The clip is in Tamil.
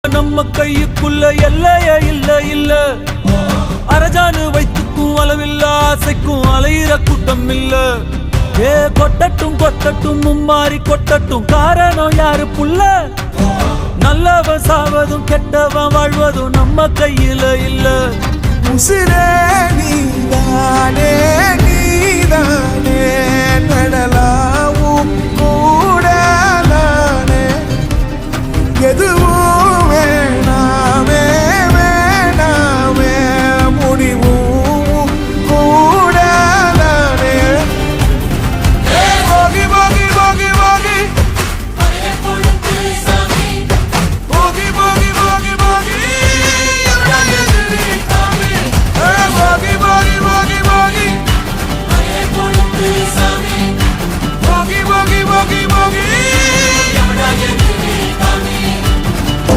நம்ம கையுக்குள்ள எல்லைய இல்ல இல்ல அரஜானு வைத்துக்கும் அளவில்ல ஆசைக்கும் அலையிற கூட்டம் இல்ல ஏ கொட்டட்டும் கொட்டட்டும் மும்மாறி கொட்டட்டும் காரணம் யாரு புள்ள நல்லவன் சாவதும் கெட்டவன் வாழ்வதும் நம்ம கையில இல்ல உசிரே நீதானே நீதானே நடலாவும் கூட நானே எதுவும்